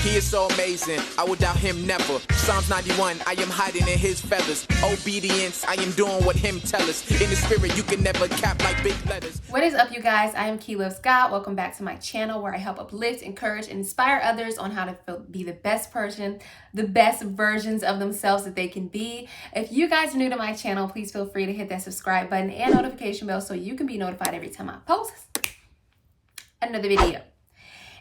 He is so amazing, I would doubt him never. Psalms 91, I am hiding in his feathers. Obedience, I am doing what him tell us. In the spirit, you can never cap like big letters. What is up, you guys? I am Key Love Scott. Welcome back to my channel where I help uplift, encourage, and inspire others on how to be the best person, the best versions of themselves that they can be. If you guys are new to my channel, please feel free to hit that subscribe button and notification bell so you can be notified every time I post another video.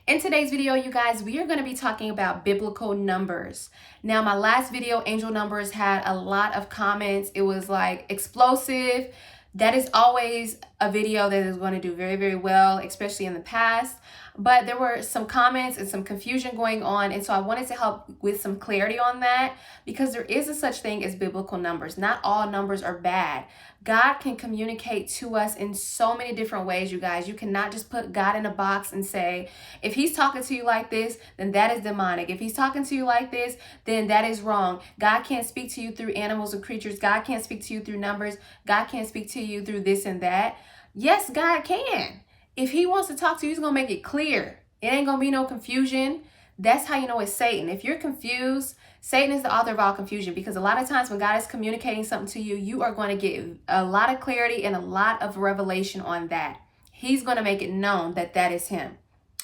In today's video, you guys, we are going to be talking about biblical numbers. Now, my last video, angel numbers, had a lot of comments. It was like explosive. That is always a video that is going to do very, very well, especially in the past. But there were some comments and some confusion going on. And so I wanted to help with some clarity on that, because there is a such thing as biblical numbers. Not all numbers are bad. God can communicate to us in so many different ways, you guys. You cannot just put God in a box and say, if he's talking to you like this, then that is demonic. If he's talking to you like this, then that is wrong. God can't speak to you through animals and creatures. God can't speak to you through numbers. God can't speak to you through this and that. Yes, God can. If he wants to talk to you, he's going to make it clear. It ain't going to be no confusion. That's how you know it's Satan. If you're confused, Satan is the author of all confusion, because a lot of times when God is communicating something to you, you are going to get a lot of clarity and a lot of revelation on that. He's going to make it known that that is him.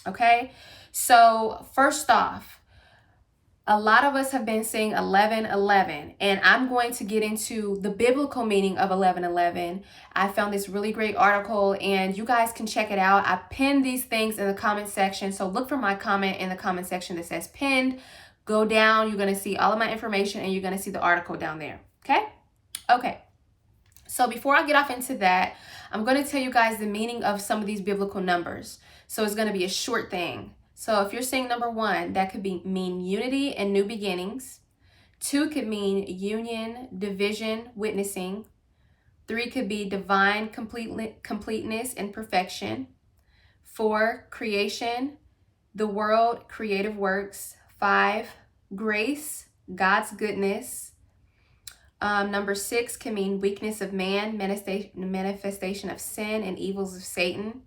Okay? So first off, a lot of us have been saying 11:11, and I'm going to get into the biblical meaning of 11:11. I found this really great article, and you guys can check it out. I pinned these things in the comment section, so look for my comment in the comment section that says pinned. Go down, you're going to see all of my information, and you're going to see the article down there. Okay. So before I get off into that, I'm going to tell you guys the meaning of some of these biblical numbers. So it's going to be a short thing. So if you're saying number 1, that could mean unity and new beginnings. 2 could mean union, division, witnessing. 3 could be divine completeness and perfection. 4, creation, the world, creative works. 5, grace, God's goodness. Number 6 can mean weakness of man, manifestation of sin and evils of Satan.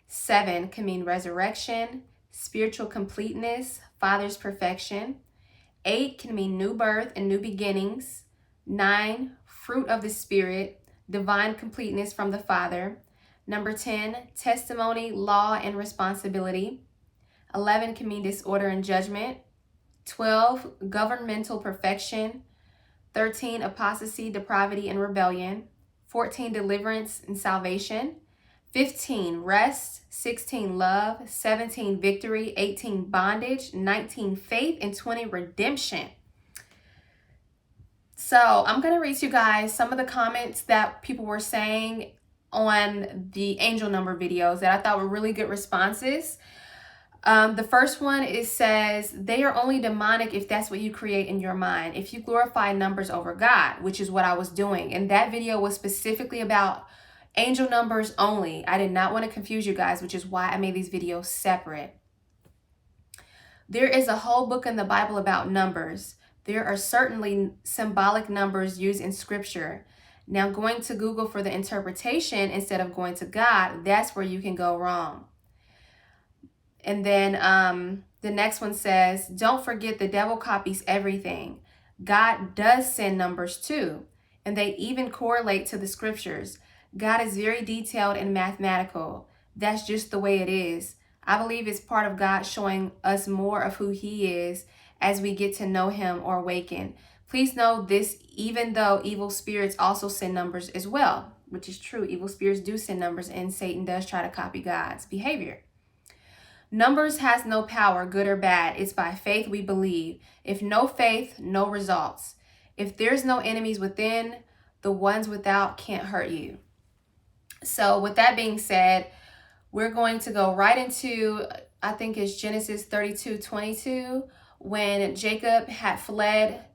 7 can mean resurrection, spiritual completeness, Father's perfection. 8 can mean new birth and new beginnings. 9, fruit of the Spirit, divine completeness from the Father. Number 10, testimony, law, and responsibility. 11 can mean disorder and judgment. 12, governmental perfection. 13, apostasy, depravity, and rebellion. 14, deliverance and salvation. 15, rest. 16, love. 17, victory. 18, bondage. 19, faith. And 20, redemption. So I'm going to read to you guys some of the comments that people were saying on the angel number videos that I thought were really good responses. The first one, it says, they are only demonic if that's what you create in your mind. If you glorify numbers over God, which is what I was doing. And that video was specifically about angel numbers only. I did not want to confuse you guys, which is why I made these videos separate. There is a whole book in the Bible about numbers. There are certainly symbolic numbers used in scripture. Now, going to Google for the interpretation instead of going to God, that's where you can go wrong. And then the next one says, don't forget the devil copies everything. God does send numbers too, and they even correlate to the scriptures. God is very detailed and mathematical. That's just the way it is. I believe it's part of God showing us more of who he is as we get to know him or awaken. Please know this, even though evil spirits also send numbers as well, which is true. Evil spirits do send numbers, and Satan does try to copy God's behavior. Numbers has no power, good or bad. It's by faith we believe. If no faith, no results. If there's no enemies within, the ones without can't hurt you. So with that being said, we're going to go right into, I think it's Genesis 32:22, when Jacob had fled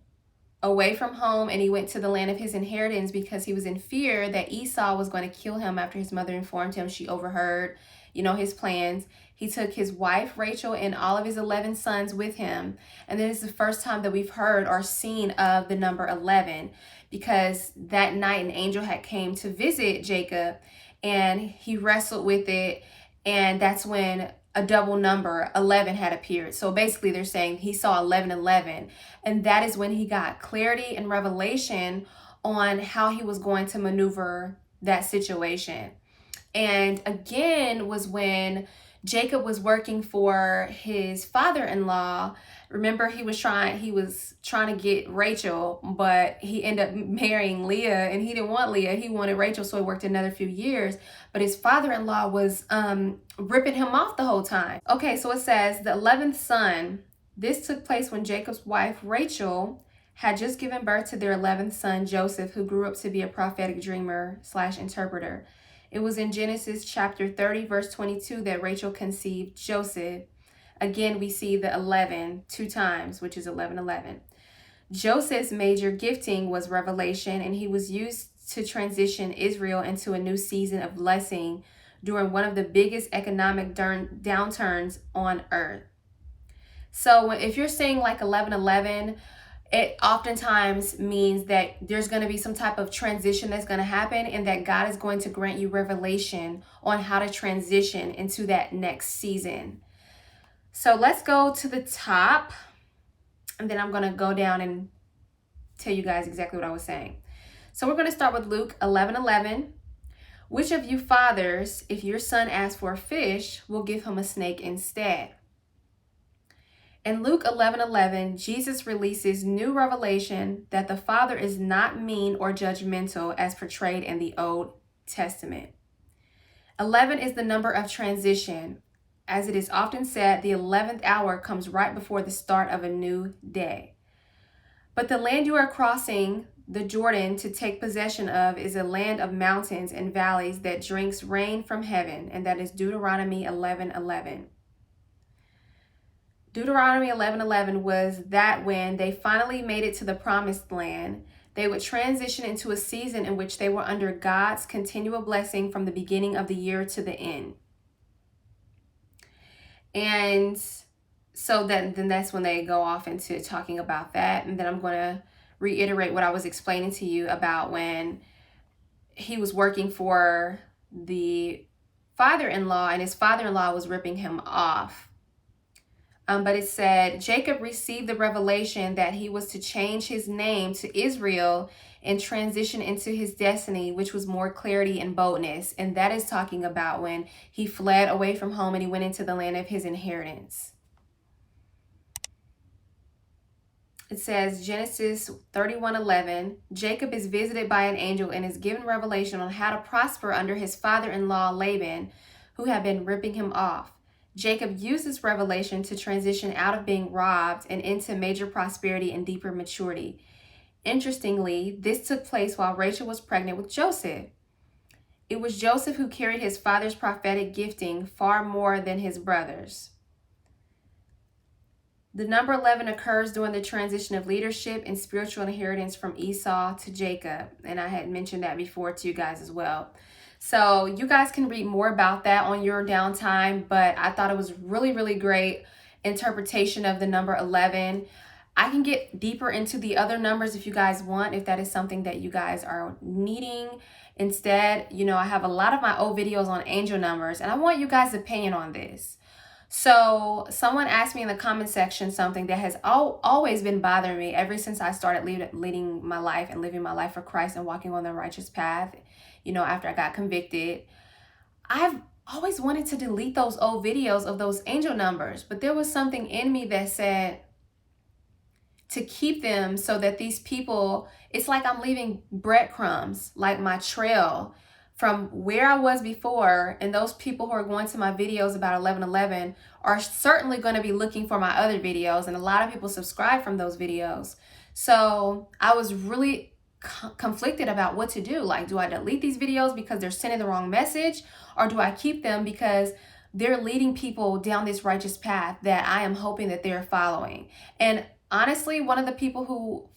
away from home and he went to the land of his inheritance because he was in fear that Esau was going to kill him after his mother informed him. She overheard, his plans. He took his wife, Rachel, and all of his 11 sons with him. And this is the first time that we've heard or seen of the number 11, because that night an angel had came to visit Jacob and he wrestled with it. And that's when a double number, 11, had appeared. So basically they're saying he saw 11:11, and that is when he got clarity and revelation on how he was going to maneuver that situation. And again was when Jacob was working for his father-in-law. Remember, he was trying to get Rachel, but he ended up marrying Leah, and he didn't want Leah. He wanted Rachel, so he worked another few years. But his father-in-law was ripping him off the whole time. Okay, so it says the 11th son. This took place when Jacob's wife Rachel had just given birth to their 11th son Joseph, who grew up to be a prophetic dreamer / interpreter. It was in Genesis chapter 30, verse 22 that Rachel conceived Joseph. Again, we see the 11 two times, which is 11:11. Joseph's major gifting was revelation, and he was used to transition Israel into a new season of blessing during one of the biggest economic downturns on earth. So if you're saying like 11:11, it oftentimes means that there's going to be some type of transition that's going to happen, and that God is going to grant you revelation on how to transition into that next season. So let's go to the top, and then I'm going to go down and tell you guys exactly what I was saying. So we're going to start with Luke 11:11. Which of you fathers, if your son asks for a fish, will give him a snake instead? In Luke 11:11, Jesus releases new revelation that the Father is not mean or judgmental as portrayed in the Old Testament. 11 is the number of transition. As it is often said, the 11th hour comes right before the start of a new day. But the land you are crossing the Jordan to take possession of is a land of mountains and valleys that drinks rain from heaven, and that is Deuteronomy 11:11. Deuteronomy 11:11 was that when they finally made it to the promised land, they would transition into a season in which they were under God's continual blessing from the beginning of the year to the end. And so then that's when they go off into talking about that. And then I'm going to reiterate what I was explaining to you about when he was working for the father-in-law, and his father-in-law was ripping him off. But it said, Jacob received the revelation that he was to change his name to Israel and transition into his destiny, which was more clarity and boldness. And that is talking about when he fled away from home and he went into the land of his inheritance. It says, Genesis 31:11, Jacob is visited by an angel and is given revelation on how to prosper under his father-in-law Laban, who had been ripping him off. Jacob used this revelation to transition out of being robbed and into major prosperity and deeper maturity. Interestingly, this took place while Rachel was pregnant with Joseph. It was Joseph who carried his father's prophetic gifting far more than his brothers. The number 11 occurs during the transition of leadership and spiritual inheritance from Esau to Jacob. And I had mentioned that before to you guys as well. So you guys can read more about that on your downtime, but I thought it was really, really great interpretation of the number 11. I can get deeper into the other numbers if you guys want, if that is something that you guys are needing. Instead, I have a lot of my old videos on angel numbers, and I want you guys' opinion on this. So someone asked me in the comment section something that has always been bothering me ever since I started leading my life and living my life for Christ and walking on the righteous path. After I got convicted, I've always wanted to delete those old videos of those angel numbers, but there was something in me that said to keep them so that these people, it's like I'm leaving breadcrumbs, like my trail from where I was before, and those people who are going to my videos about 11:11 are certainly going to be looking for my other videos, and a lot of people subscribe from those videos. So I was really conflicted about what to do. Like, do I delete these videos because they're sending the wrong message, or do I keep them because they're leading people down this righteous path that I am hoping that they're following? And honestly, one of the people who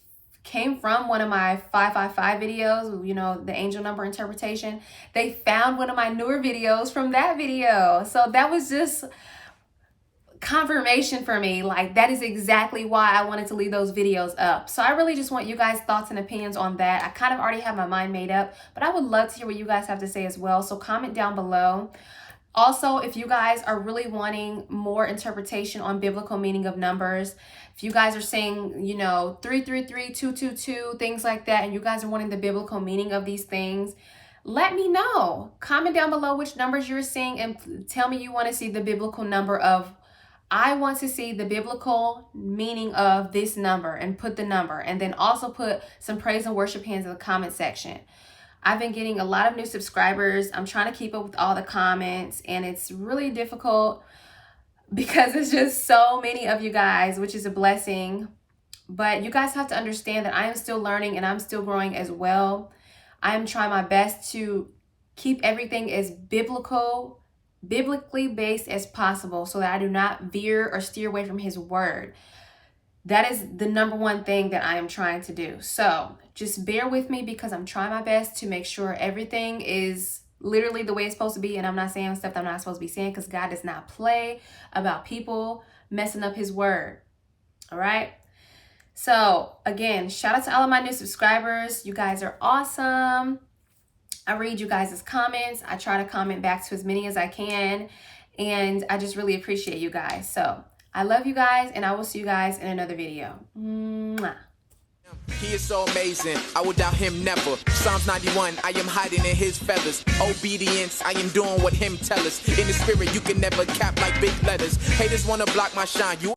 came from one of my 555 videos, the angel number interpretation, they found one of my newer videos from that video. So that was just confirmation for me. Like, that is exactly why I wanted to leave those videos up. So I really just want you guys' thoughts and opinions on that. I kind of already have my mind made up, but I would love to hear what you guys have to say as well. So comment down below. Also, if you guys are really wanting more interpretation on biblical meaning of numbers, if you guys are saying, 333, 222, things like that, and you guys are wanting the biblical meaning of these things, let me know. Comment down below which numbers you're seeing and tell me you want to see the biblical number of. I want to see the biblical meaning of this number, and put the number, and then also put some praise and worship hands in the comment section. I've been getting a lot of new subscribers. I'm trying to keep up with all the comments, and it's really difficult because it's just so many of you guys, which is a blessing. But you guys have to understand that I am still learning and I'm still growing as well. I am trying my best to keep everything as biblically based as possible, so that I do not veer or steer away from his word. That is the number one thing that I am trying to do. So just bear with me, because I'm trying my best to make sure everything is literally the way it's supposed to be. And I'm not saying stuff that I'm not supposed to be saying, because God does not play about people messing up his word. All right. So again, shout out to all of my new subscribers. You guys are awesome. I read you guys' comments. I try to comment back to as many as I can. And I just really appreciate you guys. So I love you guys, and I will see you guys in another video. Mwah. He is so amazing, I would doubt him never. Psalms 91, I am hiding in his feathers. Obedience, I am doing what him tell us. In the spirit, you can never cap like big letters. Haters wanna block my shine. You